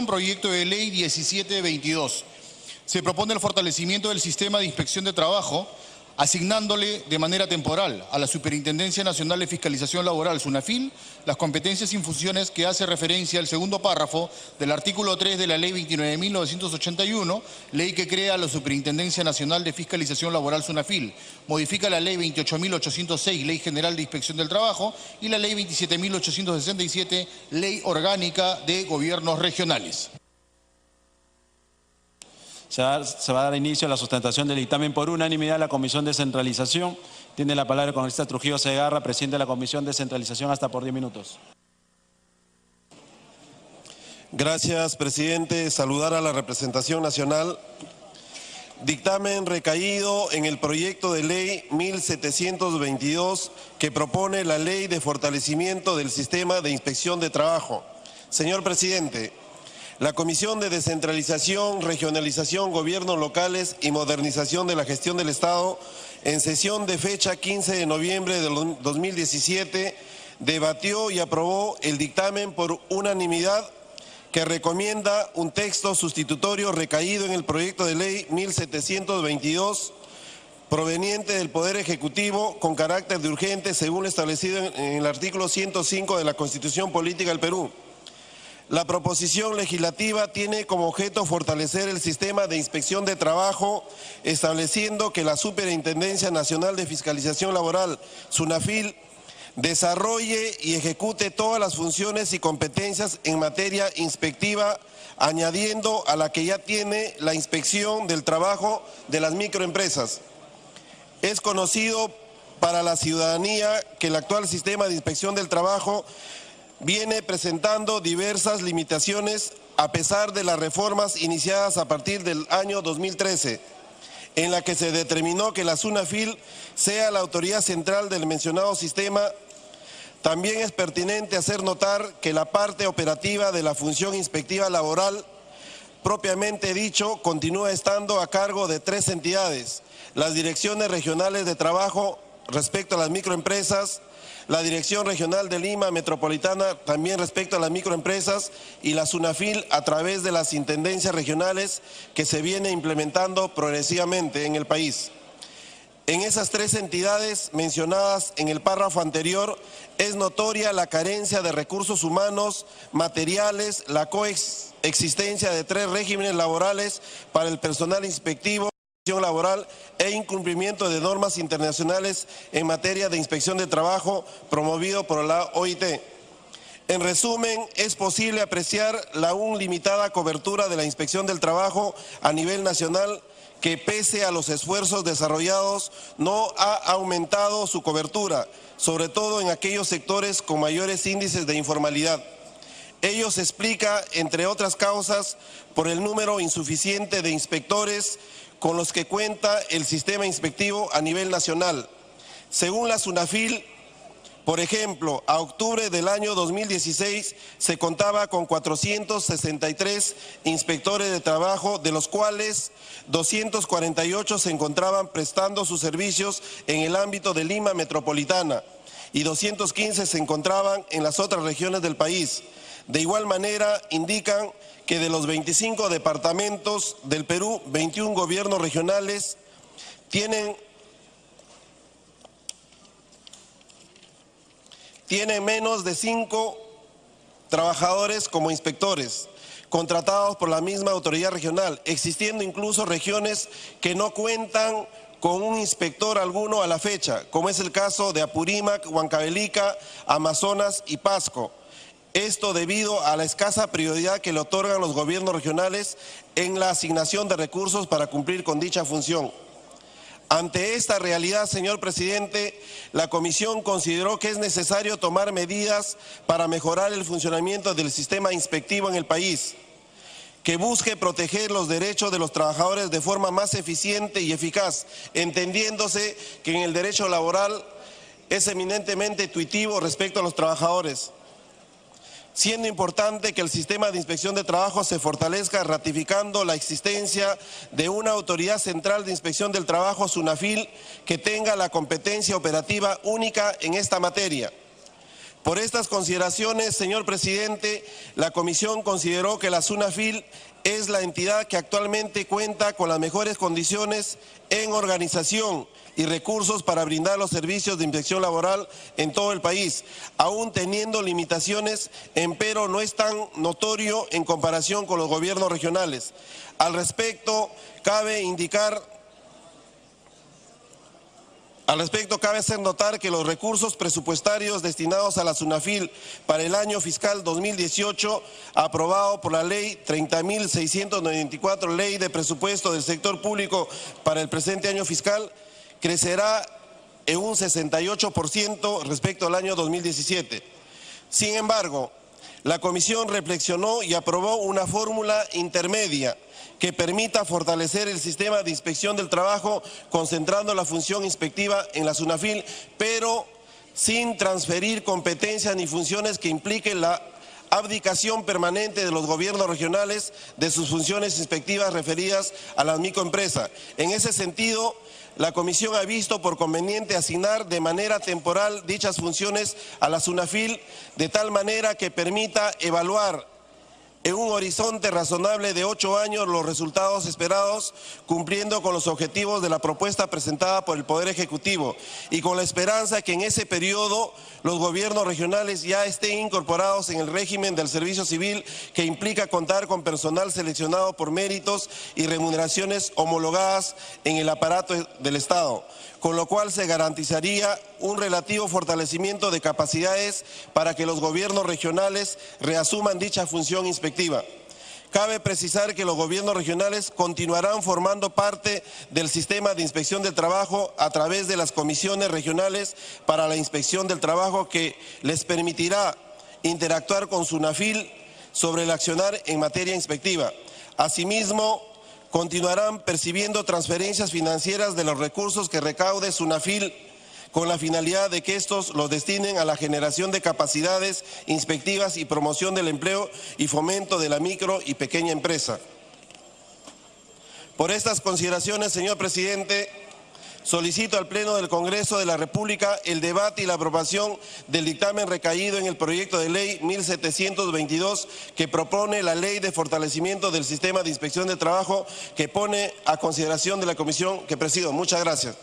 Proyecto de ley 1722. Se propone el fortalecimiento del sistema de inspección de trabajo, asignándole de manera temporal a la Superintendencia Nacional de Fiscalización Laboral, SUNAFIL, las competencias y funciones que hace referencia al segundo párrafo del artículo 3 de la Ley 29.981, ley que crea la Superintendencia Nacional de Fiscalización Laboral, SUNAFIL, modifica la Ley 28.806, Ley General de Inspección del Trabajo, y la Ley 27.867, Ley Orgánica de Gobiernos Regionales. Se va a dar inicio a la sustentación del dictamen por unanimidad de la Comisión de Descentralización. Tiene la palabra el congresista Trujillo Segarra, presidente de la Comisión de Descentralización, hasta por 10 minutos. Gracias, presidente. Saludar a la representación nacional. Dictamen recaído en el proyecto de ley 1722 que propone la ley de fortalecimiento del sistema de inspección de trabajo. Señor presidente, la Comisión de Descentralización, Regionalización, Gobiernos Locales y Modernización de la Gestión del Estado, en sesión de fecha 15 de noviembre de 2017, debatió y aprobó el dictamen por unanimidad que recomienda un texto sustitutorio recaído en el proyecto de ley 1722, proveniente del Poder Ejecutivo con carácter de urgente, según establecido en el artículo 105 de la Constitución Política del Perú. La proposición legislativa tiene como objeto fortalecer el sistema de inspección de trabajo, estableciendo que la Superintendencia Nacional de Fiscalización Laboral, SUNAFIL, desarrolle y ejecute todas las funciones y competencias en materia inspectiva, añadiendo a la que ya tiene la inspección del trabajo de las microempresas. Es conocido para la ciudadanía que el actual sistema de inspección del trabajo viene presentando diversas limitaciones a pesar de las reformas iniciadas a partir del año 2013, en la que se determinó que la SUNAFIL sea la autoridad central del mencionado sistema. También es pertinente hacer notar que la parte operativa de la función inspectiva laboral, propiamente dicho, continúa estando a cargo de 3 entidades: las direcciones regionales de trabajo respecto a las microempresas, la Dirección Regional de Lima Metropolitana también respecto a las microempresas, y la SUNAFIL a través de las intendencias regionales que se viene implementando progresivamente en el país. En esas 3 entidades mencionadas en el párrafo anterior es notoria la carencia de recursos humanos, materiales, la coexistencia de 3 regímenes laborales para el personal inspectivo laboral e incumplimiento de normas internacionales en materia de inspección de trabajo promovido por la OIT. En resumen, es posible apreciar la aún limitada cobertura de la inspección del trabajo a nivel nacional, que pese a los esfuerzos desarrollados no ha aumentado su cobertura, sobre todo en aquellos sectores con mayores índices de informalidad. Ello se explica, entre otras causas, por el número insuficiente de inspectores con los que cuenta el sistema inspectivo a nivel nacional. Según la SUNAFIL, por ejemplo, a octubre del año 2016 se contaba con 463 inspectores de trabajo, de los cuales 248 se encontraban prestando sus servicios en el ámbito de Lima Metropolitana y 215 se encontraban en las otras regiones del país. De igual manera, indican que de los 25 departamentos del Perú, 21 gobiernos regionales tienen menos de 5 trabajadores como inspectores, contratados por la misma autoridad regional, existiendo incluso regiones que no cuentan con un inspector alguno a la fecha, como es el caso de Apurímac, Huancavelica, Amazonas y Pasco. Esto debido a la escasa prioridad que le otorgan los gobiernos regionales en la asignación de recursos para cumplir con dicha función. Ante esta realidad, señor presidente, la Comisión consideró que es necesario tomar medidas para mejorar el funcionamiento del sistema inspectivo en el país, que busque proteger los derechos de los trabajadores de forma más eficiente y eficaz, entendiéndose que en el derecho laboral es eminentemente intuitivo respecto a los trabajadores, siendo importante que el sistema de inspección de trabajo se fortalezca ratificando la existencia de una autoridad central de inspección del trabajo, SUNAFIL, que tenga la competencia operativa única en esta materia. Por estas consideraciones, señor presidente, la comisión consideró que la SUNAFIL es la entidad que actualmente cuenta con las mejores condiciones en organización y recursos para brindar los servicios de inspección laboral en todo el país, aún teniendo limitaciones, empero no es tan notorio en comparación con los gobiernos regionales. Al respecto, cabe hacer notar que los recursos presupuestarios destinados a la SUNAFIL para el año fiscal 2018, aprobado por la Ley 30.694, Ley de Presupuesto del Sector Público para el presente año fiscal, crecerá en un 68% respecto al año 2017. Sin embargo, la comisión reflexionó y aprobó una fórmula intermedia que permita fortalecer el sistema de inspección del trabajo, concentrando la función inspectiva en la SUNAFIL, pero sin transferir competencias ni funciones que impliquen la abdicación permanente de los gobiernos regionales de sus funciones inspectivas referidas a las microempresas. En ese sentido, la comisión ha visto por conveniente asignar de manera temporal dichas funciones a la SUNAFIL de tal manera que permita evaluar en un horizonte razonable de 8 años los resultados esperados, cumpliendo con los objetivos de la propuesta presentada por el Poder Ejecutivo y con la esperanza que en ese periodo los gobiernos regionales ya estén incorporados en el régimen del servicio civil, que implica contar con personal seleccionado por méritos y remuneraciones homologadas en el aparato del Estado, con lo cual se garantizaría un relativo fortalecimiento de capacidades para que los gobiernos regionales reasuman dicha función inspectiva. Cabe precisar que los gobiernos regionales continuarán formando parte del sistema de inspección del trabajo a través de las comisiones regionales para la inspección del trabajo, que les permitirá interactuar con SUNAFIL sobre el accionar en materia inspectiva. Asimismo, continuarán percibiendo transferencias financieras de los recursos que recaude SUNAFIL, con la finalidad de que estos los destinen a la generación de capacidades inspectivas y promoción del empleo y fomento de la micro y pequeña empresa. Por estas consideraciones, señor presidente, solicito al Pleno del Congreso de la República el debate y la aprobación del dictamen recaído en el proyecto de ley 1722, que propone la Ley de Fortalecimiento del Sistema de Inspección de Trabajo, que pone a consideración de la comisión que presido. Muchas gracias.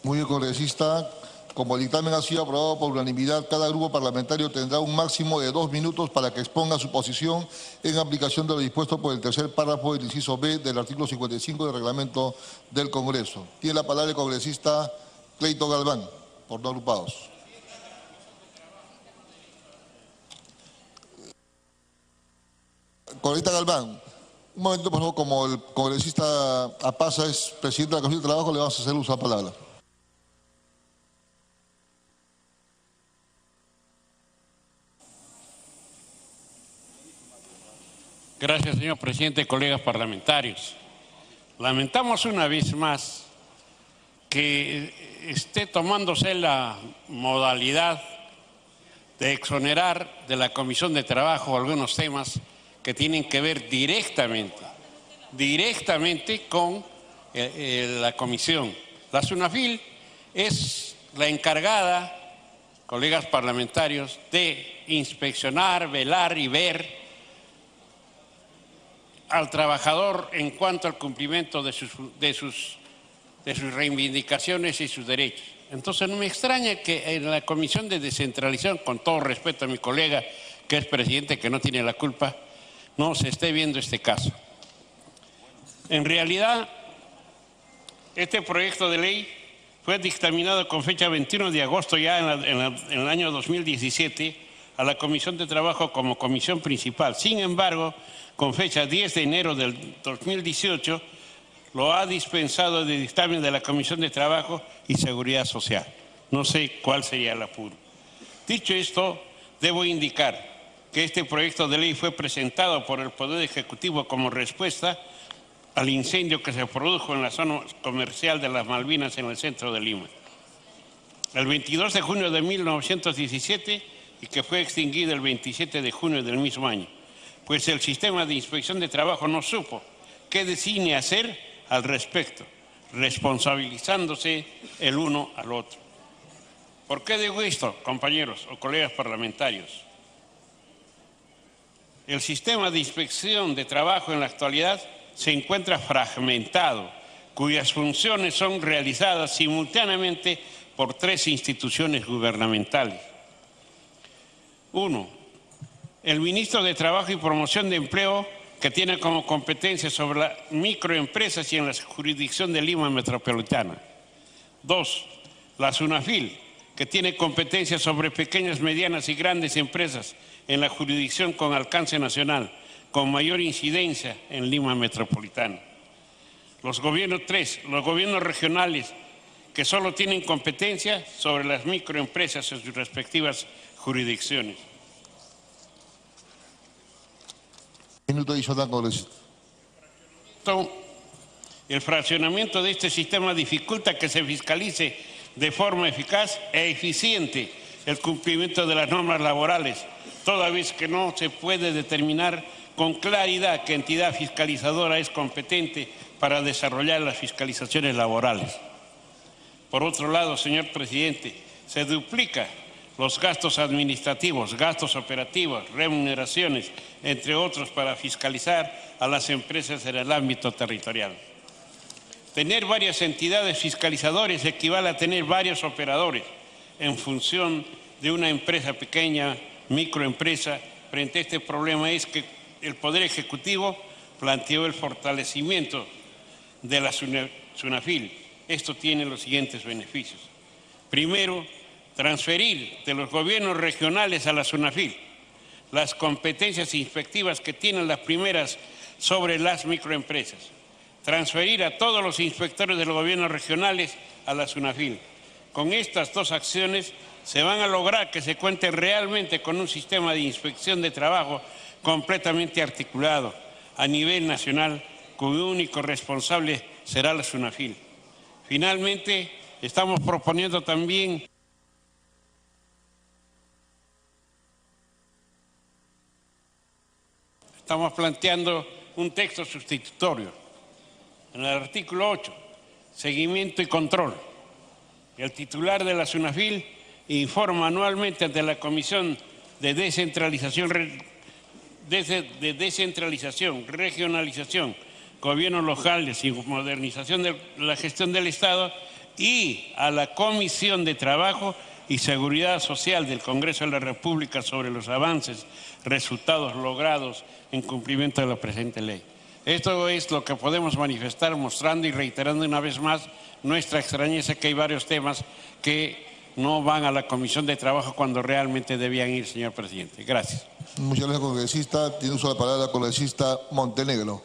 Muy bien, congresista. Como el dictamen ha sido aprobado por unanimidad, cada grupo parlamentario tendrá un máximo de 2 minutos para que exponga su posición en aplicación de lo dispuesto por el tercer párrafo del inciso B del artículo 55 del reglamento del Congreso. Tiene la palabra el congresista Cleito Galván, por no agrupados. Congresista Galván, un momento, por favor, como el congresista Apaza es presidente de la Comisión de Trabajo, le vamos a hacer uso de la palabra. Gracias, señor presidente, colegas parlamentarios. Lamentamos una vez más que esté tomándose la modalidad de exonerar de la Comisión de Trabajo algunos temas que tienen que ver directamente con la comisión. La SUNAFIL es la encargada, colegas parlamentarios, de inspeccionar, velar y ver al trabajador en cuanto al cumplimiento de sus reivindicaciones y sus derechos. Entonces no me extraña que en la Comisión de Descentralización, con todo respeto a mi colega que es presidente, que no tiene la culpa, no se esté viendo este caso. En realidad, este proyecto de ley fue dictaminado con fecha 21 de agosto ya en el año 2017 a la Comisión de Trabajo como comisión principal. Sin embargo, con fecha 10 de enero del 2018, lo ha dispensado de dictamen de la Comisión de Trabajo y Seguridad Social. No sé cuál sería el apuro. Dicho esto, debo indicar que este proyecto de ley fue presentado por el Poder Ejecutivo como respuesta al incendio que se produjo en la zona comercial de las Malvinas en el centro de Lima, el 22 de junio de 1917, y que fue extinguido el 27 de junio del mismo año, pues el sistema de inspección de trabajo no supo qué decide hacer al respecto, responsabilizándose el uno al otro. ¿Por qué digo esto, compañeros o colegas parlamentarios? El sistema de inspección de trabajo en la actualidad se encuentra fragmentado, cuyas funciones son realizadas simultáneamente por 3 instituciones gubernamentales. 1. El ministro de Trabajo y Promoción de Empleo, que tiene como competencia sobre las microempresas y en la jurisdicción de Lima Metropolitana. 2. La SUNAFIL, que tiene competencia sobre pequeñas, medianas y grandes empresas en la jurisdicción con alcance nacional, con mayor incidencia en Lima Metropolitana. Los gobiernos regionales, que solo tienen competencia sobre las microempresas en sus respectivas jurisdicciones. Minuto adicional, congresista. El fraccionamiento de este sistema dificulta que se fiscalice de forma eficaz e eficiente el cumplimiento de las normas laborales, toda vez que no se puede determinar con claridad qué entidad fiscalizadora es competente para desarrollar las fiscalizaciones laborales. Por otro lado, señor presidente, se duplica los gastos administrativos, gastos operativos, remuneraciones, entre otros, para fiscalizar a las empresas en el ámbito territorial. Tener varias entidades fiscalizadoras equivale a tener varios operadores en función de una empresa pequeña, microempresa. Frente a este problema es que el Poder Ejecutivo planteó el fortalecimiento de la SUNAFIL. Esto tiene los siguientes beneficios. Primero, transferir de los gobiernos regionales a la SUNAFIL las competencias inspectivas que tienen las primeras sobre las microempresas. Transferir a todos los inspectores de los gobiernos regionales a la SUNAFIL. Con estas 2 acciones se van a lograr que se cuente realmente con un sistema de inspección de trabajo completamente articulado a nivel nacional, cuyo único responsable será la SUNAFIL. Finalmente, estamos proponiendo también planteando un texto sustitutorio. En el artículo 8, seguimiento y control. El titular de la SUNAFIL informa anualmente ante la Comisión de Descentralización, Regionalización, Gobiernos Locales y Modernización de la Gestión del Estado y a la Comisión de Trabajo y Seguridad Social del Congreso de la República sobre los avances, resultados logrados en cumplimiento de la presente ley. Esto es lo que podemos manifestar, mostrando y reiterando una vez más nuestra extrañeza que hay varios temas que no van a la Comisión de Trabajo cuando realmente debían ir, señor presidente. Gracias. Muchas gracias, congresista. Tiene uso de la palabra el congresista Montenegro.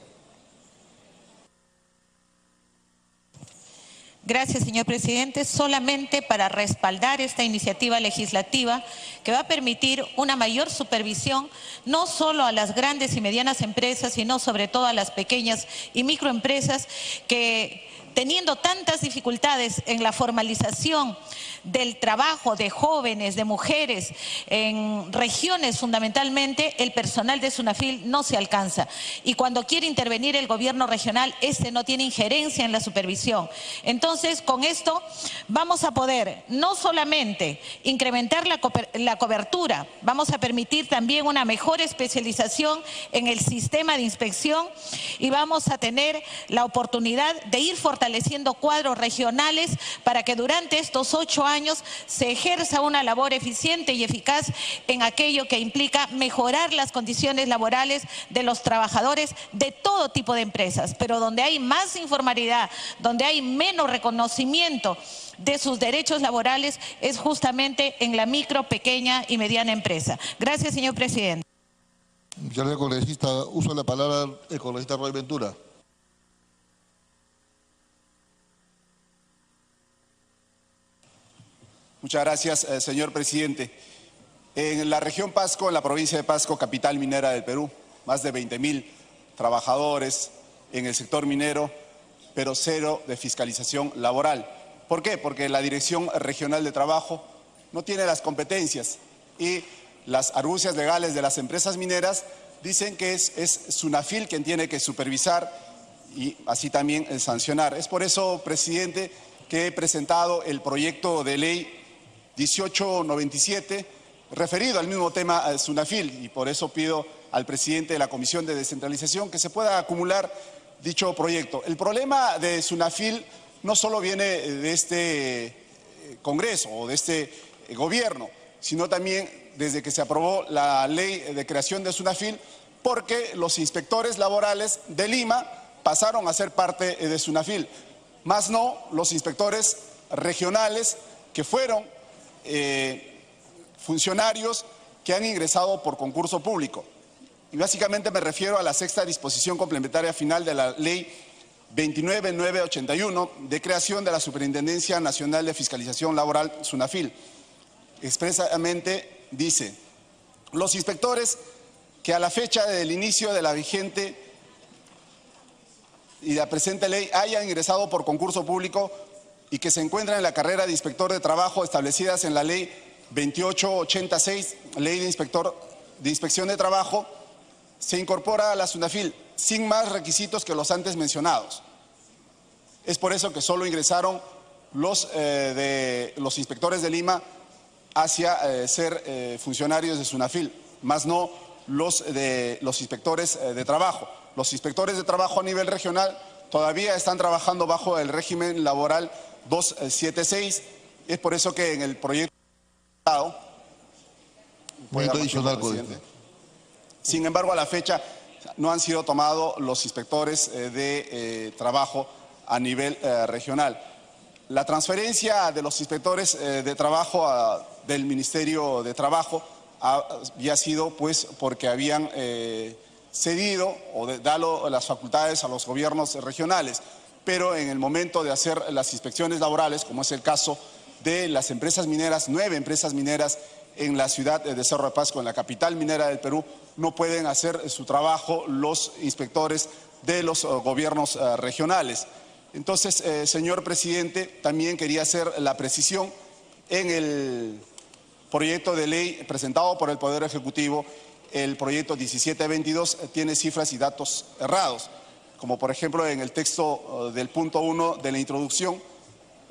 Gracias, señor presidente. Solamente para respaldar esta iniciativa legislativa que va a permitir una mayor supervisión no solo a las grandes y medianas empresas, sino sobre todo a las pequeñas y microempresas que, teniendo tantas dificultades en la formalización del trabajo de jóvenes, de mujeres, en regiones fundamentalmente, el personal de SUNAFIL no se alcanza. Y cuando quiere intervenir el gobierno regional, este no tiene injerencia en la supervisión. Entonces, con esto vamos a poder no solamente incrementar la cobertura, vamos a permitir también una mejor especialización en el sistema de inspección y vamos a tener la oportunidad de ir fortaleciendo cuadros regionales para que durante estos 8 años se ejerza una labor eficiente y eficaz en aquello que implica mejorar las condiciones laborales de los trabajadores de todo tipo de empresas, pero donde hay más informalidad, donde hay menos reconocimiento de sus derechos laborales es justamente en la micro, pequeña y mediana empresa. Gracias, señor presidente. Muchas gracias, congresista. Uso de la palabra el congresista Roy Ventura. Muchas gracias, señor presidente. En la región Pasco, en la provincia de Pasco, capital minera del Perú, más de 20.000 trabajadores en el sector minero, pero cero de fiscalización laboral. ¿Por qué? Porque la Dirección Regional de Trabajo no tiene las competencias y las argucias legales de las empresas mineras dicen que es SUNAFIL quien tiene que supervisar y así también sancionar. Es por eso, presidente, que he presentado el proyecto de ley 1897, referido al mismo tema SUNAFIL, y por eso pido al presidente de la Comisión de Descentralización que se pueda acumular dicho proyecto. El problema de SUNAFIL no solo viene de este Congreso o de este gobierno, sino también desde que se aprobó la ley de creación de SUNAFIL, porque los inspectores laborales de Lima pasaron a ser parte de SUNAFIL, más no los inspectores regionales que fueron funcionarios que han ingresado por concurso público. Y básicamente me refiero a la sexta disposición complementaria final de la ley 29981 de creación de la Superintendencia Nacional de Fiscalización Laboral, SUNAFIL. Expresamente dice: los inspectores que a la fecha del inicio de la vigente y la presente ley hayan ingresado por concurso público y que se encuentran en la carrera de inspector de trabajo establecidas en la ley 2886, ley de inspección de trabajo, se incorpora a la SUNAFIL sin más requisitos que los antes mencionados. Es por eso que solo ingresaron los inspectores de Lima hacia ser funcionarios de SUNAFIL, más no los inspectores de trabajo. Los inspectores de trabajo a nivel regional todavía están trabajando bajo el régimen laboral 276. Es por eso que en el proyecto sin embargo, a la fecha no han sido tomados los inspectores de trabajo a nivel regional. La transferencia de los inspectores de trabajo del Ministerio de Trabajo había sido pues porque habían cedido o dado las facultades a los gobiernos regionales, pero en el momento de hacer las inspecciones laborales, como es el caso de las empresas mineras, 9 empresas mineras en la ciudad de Cerro de Pasco, en la capital minera del Perú, no pueden hacer su trabajo los inspectores de los gobiernos regionales. Entonces, señor presidente, también quería hacer la precisión en el proyecto de ley presentado por el Poder Ejecutivo. El proyecto 1722 tiene cifras y datos errados, como por ejemplo en el texto del punto 1 de la introducción.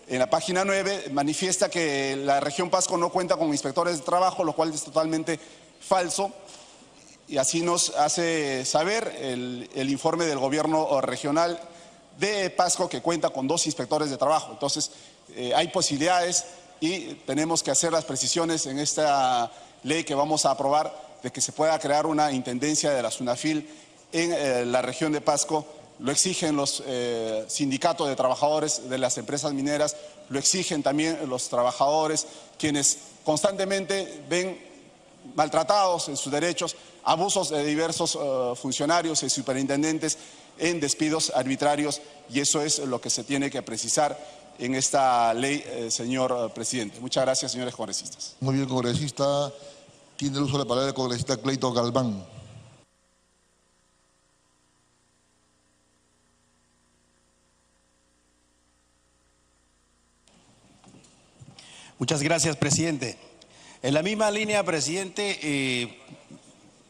En la página 9 manifiesta que la región Pasco no cuenta con inspectores de trabajo, lo cual es totalmente falso, y así nos hace saber el informe del gobierno regional de Pasco, que cuenta con 2 inspectores de trabajo. Entonces, hay posibilidades y tenemos que hacer las precisiones en esta ley que vamos a aprobar de que se pueda crear una intendencia de la SUNAFIL en la región de Pasco. Lo exigen los sindicatos de trabajadores de las empresas mineras, lo exigen también los trabajadores, quienes constantemente ven maltratados en sus derechos, abusos de diversos funcionarios y superintendentes en despidos arbitrarios, y eso es lo que se tiene que precisar en esta ley, señor presidente. Muchas gracias, señores congresistas. Muy bien, congresista. Tiene el uso de la palabra el congresista Cleito Galván. Muchas gracias, presidente. En la misma línea, presidente,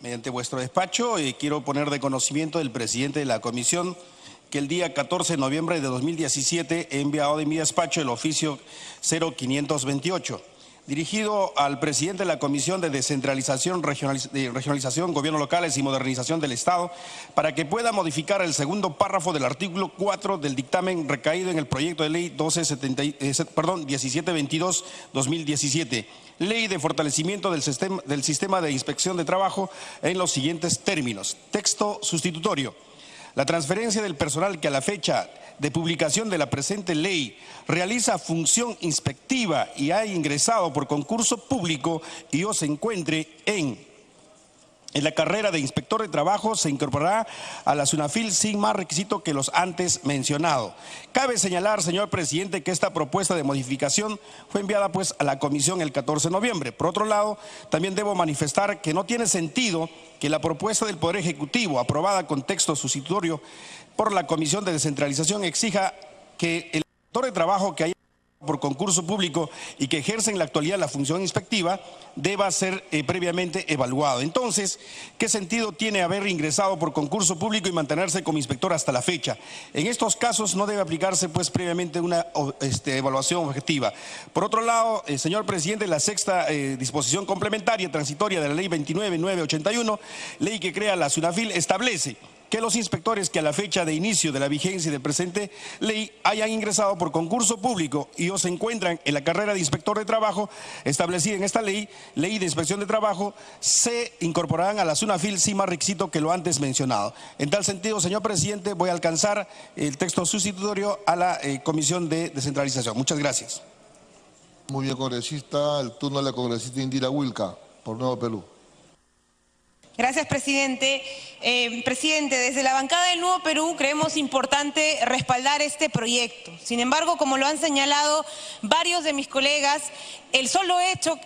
mediante vuestro despacho, quiero poner de conocimiento del presidente de la comisión que el día 14 de noviembre de 2017 he enviado de mi despacho el oficio 0528, dirigido al presidente de la Comisión de Descentralización, Regionalización, Gobiernos Locales y Modernización del Estado, para que pueda modificar el segundo párrafo del artículo 4 del dictamen recaído en el proyecto de ley 1722-2017, Ley de Fortalecimiento del Sistema de Inspección de Trabajo, en los siguientes términos. Texto sustitutorio. La transferencia del personal que a la fecha de publicación de la presente ley realiza función inspectiva y ha ingresado por concurso público y o se encuentre en la carrera de inspector de trabajo, se incorporará a la SUNAFIL sin más requisito que los antes mencionados. Cabe señalar, señor presidente, que esta propuesta de modificación fue enviada pues a la comisión el 14 de noviembre. Por otro lado, también debo manifestar que no tiene sentido que la propuesta del Poder Ejecutivo, aprobada con texto sustitutorio por la Comisión de Descentralización, exija que el inspector de trabajo que haya por concurso público y que ejerce en la actualidad la función inspectiva deba ser previamente evaluado. Entonces, ¿qué sentido tiene haber ingresado por concurso público y mantenerse como inspector hasta la fecha? En estos casos no debe aplicarse pues previamente una evaluación objetiva. Por otro lado, señor presidente, la sexta disposición complementaria transitoria de la ley 29.981, ley que crea la SUNAFIL, establece que los inspectores que a la fecha de inicio de la vigencia de presente ley hayan ingresado por concurso público y o se encuentran en la carrera de inspector de trabajo establecida en esta ley de inspección de trabajo, se incorporarán a la SUNAFIL sin más requisito que lo antes mencionado. En tal sentido, señor presidente, voy a alcanzar el texto sustitutorio a la Comisión de Descentralización. Muchas gracias. Muy bien, congresista. El turno de la congresista Indira Wilca, por Nuevo Perú. Gracias, presidente. Presidente, desde la bancada del Nuevo Perú creemos importante respaldar este proyecto. Sin embargo, como lo han señalado varios de mis colegas, el solo hecho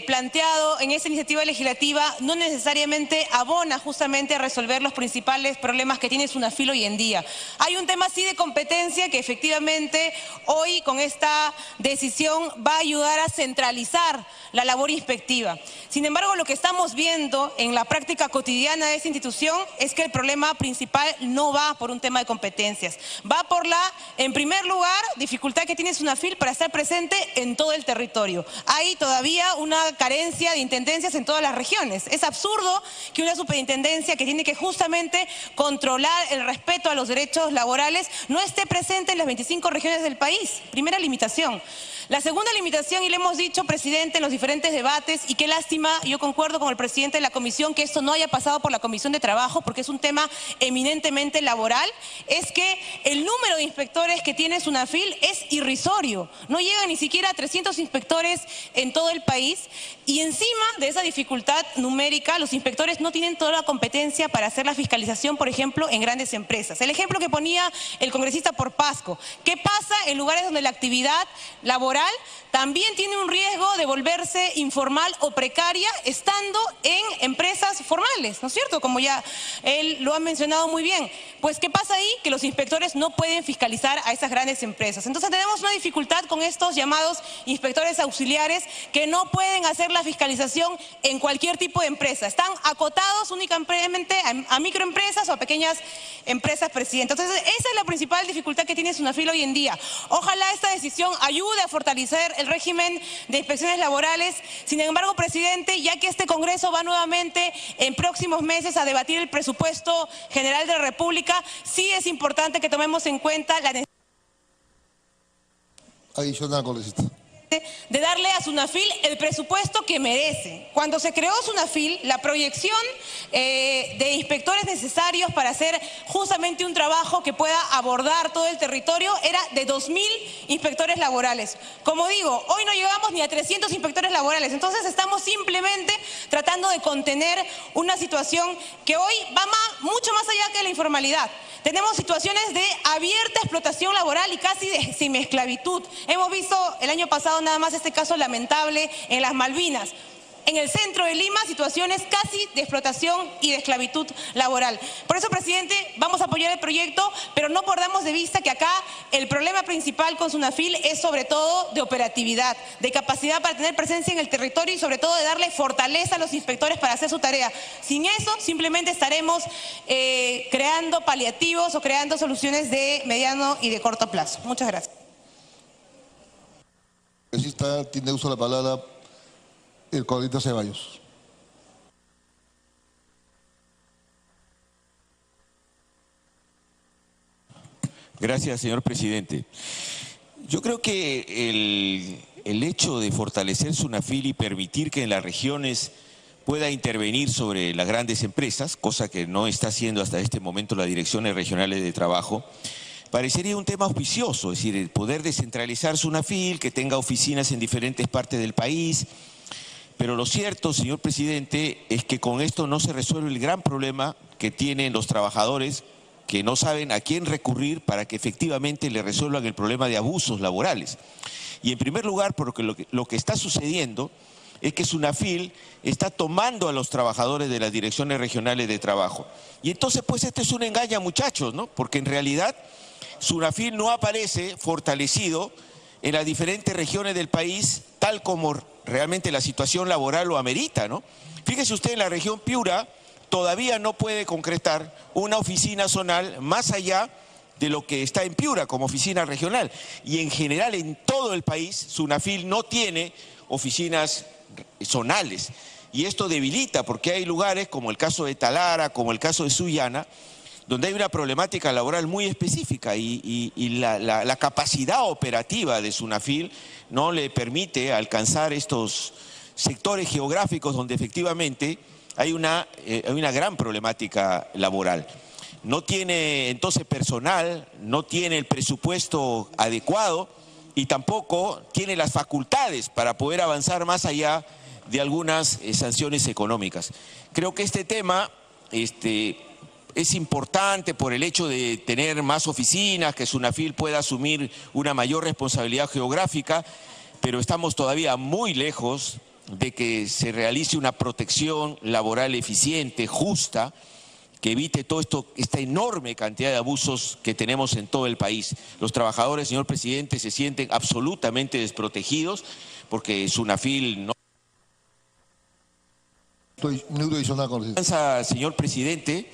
planteado en esta iniciativa legislativa no necesariamente abona justamente a resolver los principales problemas que tiene SUNAFIL hoy en día. Hay un tema sí de competencia que efectivamente hoy con esta decisión va a ayudar a centralizar la labor inspectiva. Sin embargo, lo que estamos viendo en la práctica cotidiana de esta institución es que el problema principal no va por un tema de competencias, va por la, en primer lugar, dificultad que tiene SUNAFIL para estar presente en todo el territorio. Hay todavía una carencia de intendencias en todas las regiones. Es absurdo que una superintendencia que tiene que justamente controlar el respeto a los derechos laborales no esté presente en las 25 regiones del país. Primera limitación. La segunda limitación, y le hemos dicho, presidente, en los diferentes debates, y qué lástima, yo concuerdo con el presidente de la comisión, que esto no haya pasado por la Comisión de Trabajo, porque es un tema eminentemente laboral, es que el número de inspectores que tiene SUNAFIL es irrisorio. No llega ni siquiera a 300 inspectores en todo el país, y encima de esa dificultad numérica, los inspectores no tienen toda la competencia para hacer la fiscalización, por ejemplo, en grandes empresas. El ejemplo que ponía el congresista por Pasco. ¿Qué pasa en lugares donde la actividad laboral también tiene un riesgo de volverse informal o precaria estando en empresas formales, ¿no es cierto? Como ya él lo ha mencionado muy bien. Pues, ¿qué pasa ahí? Que los inspectores no pueden fiscalizar a esas grandes empresas. Entonces tenemos una dificultad con estos llamados inspectores auxiliares que no pueden hacer la fiscalización en cualquier tipo de empresa. Están acotados únicamente a microempresas o a pequeñas empresas, presidente. Entonces, esa es la principal dificultad que tiene SUNAFIL hoy en día. Ojalá esta decisión ayude a fortalecer el régimen de inspecciones laborales. Sin embargo, presidente, ya que este Congreso va nuevamente en próximos meses a debatir el presupuesto general de la República, sí es importante que tomemos en cuenta la necesidad adicional, congresista, de darle a SUNAFIL el presupuesto que merece. Cuando se creó SUNAFIL, la proyección de inspectores necesarios para hacer justamente un trabajo que pueda abordar todo el territorio era de 2.000 inspectores laborales. Como digo, hoy no llegamos ni a 300 inspectores laborales, entonces estamos simplemente tratando de contener una situación que hoy va mucho más allá que la informalidad. Tenemos situaciones de abierta explotación laboral y casi de semiesclavitud. Hemos visto el año pasado nada más este caso lamentable en las Malvinas. En el centro de Lima, situaciones casi de explotación y de esclavitud laboral. Por eso, presidente, vamos a apoyar el proyecto, pero no perdamos de vista que acá el problema principal con SUNAFIL es sobre todo de operatividad, de capacidad para tener presencia en el territorio y sobre todo de darle fortaleza a los inspectores para hacer su tarea. Sin eso, simplemente estaremos creando paliativos o creando soluciones de mediano y de corto plazo. Muchas gracias. congresista tiene uso de la palabra el congresista Ceballos. Gracias, señor presidente. Yo creo que el hecho de fortalecer SUNAFIL y permitir que en las regiones pueda intervenir sobre las grandes empresas, cosa que no está haciendo hasta este momento las direcciones regionales de trabajo, parecería un tema auspicioso, es decir, el poder descentralizar SUNAFIL, que tenga oficinas en diferentes partes del país. Pero lo cierto, señor presidente, es que con esto no se resuelve el gran problema que tienen los trabajadores que no saben a quién recurrir para que efectivamente le resuelvan el problema de abusos laborales. Y en primer lugar, porque lo que está sucediendo es que SUNAFIL está tomando a los trabajadores de las direcciones regionales de trabajo. Y entonces, pues, este es un engaño, muchachos, ¿no? Porque en realidad SUNAFIL no aparece fortalecido en las diferentes regiones del país, tal como realmente la situación laboral lo amerita, ¿no? Fíjese usted, en la región Piura todavía no puede concretar una oficina zonal más allá de lo que está en Piura como oficina regional. Y en general en todo el país, Sunafil no tiene oficinas zonales. Y esto debilita, porque hay lugares como el caso de Talara, como el caso de Sullana, donde hay una problemática laboral muy específica y la capacidad operativa de Sunafil no le permite alcanzar estos sectores geográficos donde efectivamente hay una gran problemática laboral. No tiene entonces personal, no tiene el presupuesto adecuado y tampoco tiene las facultades para poder avanzar más allá de algunas sanciones económicas. Creo que este tema es importante por el hecho de tener más oficinas, que Sunafil pueda asumir una mayor responsabilidad geográfica, pero estamos todavía muy lejos de que se realice una protección laboral eficiente, justa, que evite todo esto, esta enorme cantidad de abusos que tenemos en todo el país. Los trabajadores, señor presidente, se sienten absolutamente desprotegidos porque Sunafil no... Minuto adicional, congresista. Señor presidente,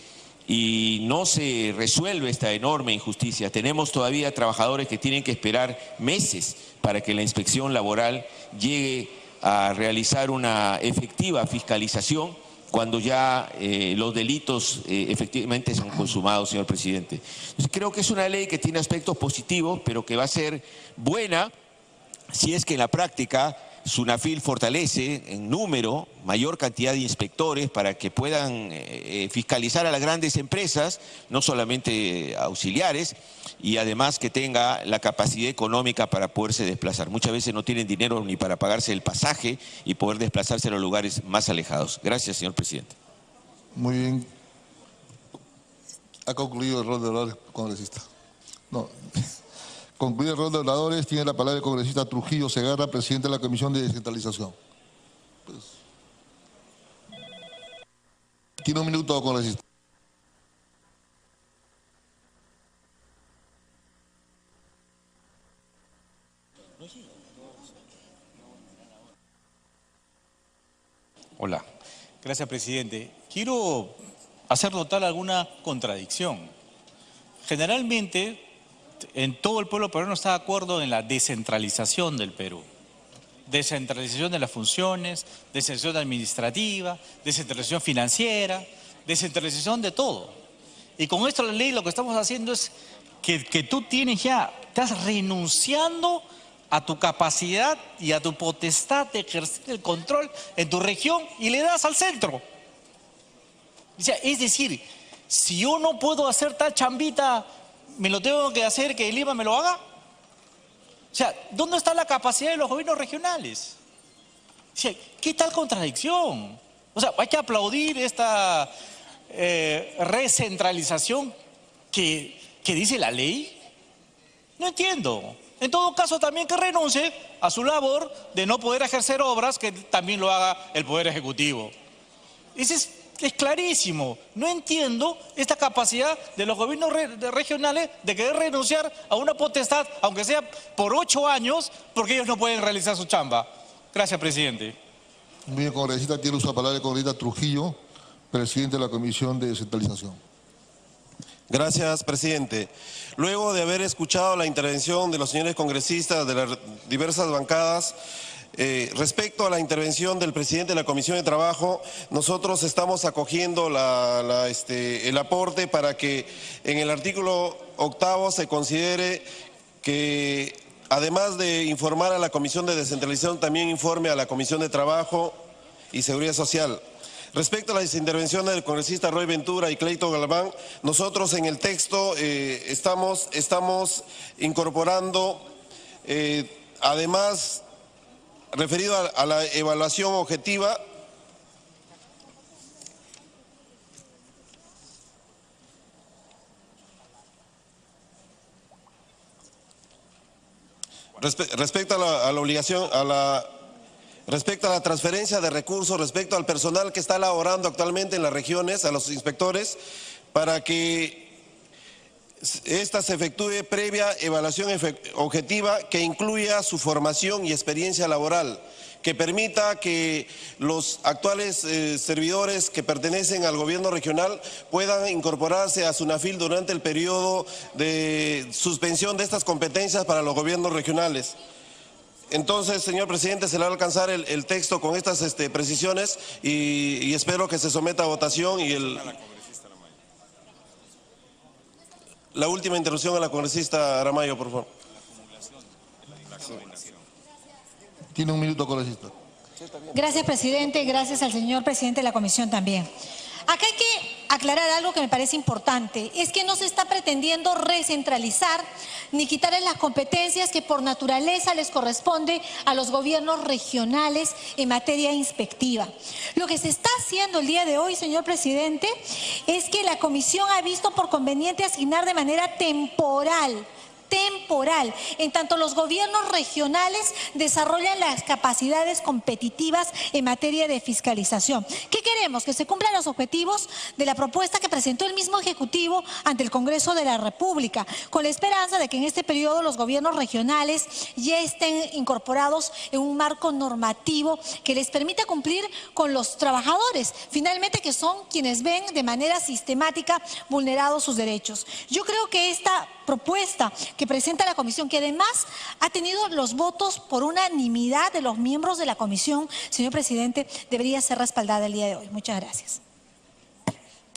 y no se resuelve esta enorme injusticia. Tenemos todavía trabajadores que tienen que esperar meses para que la inspección laboral llegue a realizar una efectiva fiscalización cuando ya los delitos efectivamente se han consumado, señor presidente. Entonces, creo que es una ley que tiene aspectos positivos, pero que va a ser buena si es que en la práctica Sunafil fortalece en número mayor cantidad de inspectores para que puedan fiscalizar a las grandes empresas, no solamente auxiliares, y además que tenga la capacidad económica para poderse desplazar. Muchas veces no tienen dinero ni para pagarse el pasaje y poder desplazarse a los lugares más alejados. Gracias, señor presidente. Muy bien. Ha concluido el rol de oradores, congresista. No. Concluido el rol de oradores, tiene la palabra el congresista Trujillo Segarra, presidente de la Comisión de Descentralización. Tiene un minuto, congresista. Hola, gracias presidente. Quiero hacer notar alguna contradicción. Generalmente, en todo el pueblo peruano está de acuerdo en la descentralización del Perú. Descentralización de las funciones, descentralización administrativa, descentralización financiera, descentralización de todo. Y con esto la ley lo que estamos haciendo es que tú estás renunciando a tu capacidad y a tu potestad de ejercer el control en tu región y le das al centro. O sea, es decir, si yo no puedo hacer tal chambita, ¿me lo tengo que hacer que Lima me lo haga? O sea, ¿dónde está la capacidad de los gobiernos regionales? O sea, ¿qué tal contradicción? O sea, hay que aplaudir esta recentralización que dice la ley. No entiendo. En todo caso, también que renuncie a su labor de no poder ejercer obras que también lo haga el Poder Ejecutivo. Ese es clarísimo. No entiendo esta capacidad de los gobiernos regionales de querer renunciar a una potestad, aunque sea por 8 años, porque ellos no pueden realizar su chamba. Gracias, presidente. Muy bien, congresista, tiene uso de la palabra el congresista Trujillo, presidente de la Comisión de Descentralización. Gracias, presidente. Luego de haber escuchado la intervención de los señores congresistas de las diversas bancadas, respecto a la intervención del presidente de la Comisión de Trabajo, nosotros estamos acogiendo el aporte para que en el artículo 8 se considere que además de informar a la Comisión de Descentralización, también informe a la Comisión de Trabajo y Seguridad Social. Respecto a las intervenciones del congresista Roy Ventura y Cleito Galván, nosotros en el texto estamos incorporando, además, referido a la evaluación objetiva, respecto a la obligación, respecto a la transferencia de recursos, respecto al personal que está laborando actualmente en las regiones, a los inspectores, para que esta se efectúe previa evaluación objetiva que incluya su formación y experiencia laboral, que permita que los actuales servidores que pertenecen al gobierno regional puedan incorporarse a SUNAFIL durante el periodo de suspensión de estas competencias para los gobiernos regionales. Entonces, señor presidente, se le va a alcanzar el texto con estas precisiones y espero que se someta a votación y la última interrupción a la congresista Aramayo, por favor. Tiene un minuto, congresista. Gracias, presidente. Gracias al señor presidente de la comisión también. Acá hay que aclarar algo que me parece importante. Es que no se está pretendiendo recentralizar ni quitarles las competencias que por naturaleza les corresponde a los gobiernos regionales en materia inspectiva. Lo que se está haciendo el día de hoy, señor presidente, es que la comisión ha visto por conveniente asignar de manera temporal, en tanto los gobiernos regionales desarrollan las capacidades competitivas en materia de fiscalización. ¿Qué queremos? Que se cumplan los objetivos de la propuesta que presentó el mismo Ejecutivo ante el Congreso de la República, con la esperanza de que en este periodo los gobiernos regionales ya estén incorporados en un marco normativo que les permita cumplir con los trabajadores, finalmente que son quienes ven de manera sistemática vulnerados sus derechos. Yo creo que esta propuesta que presenta la comisión, que además ha tenido los votos por unanimidad de los miembros de la comisión, señor presidente, debería ser respaldada el día de hoy. Muchas gracias.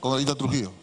Congresista Trujillo.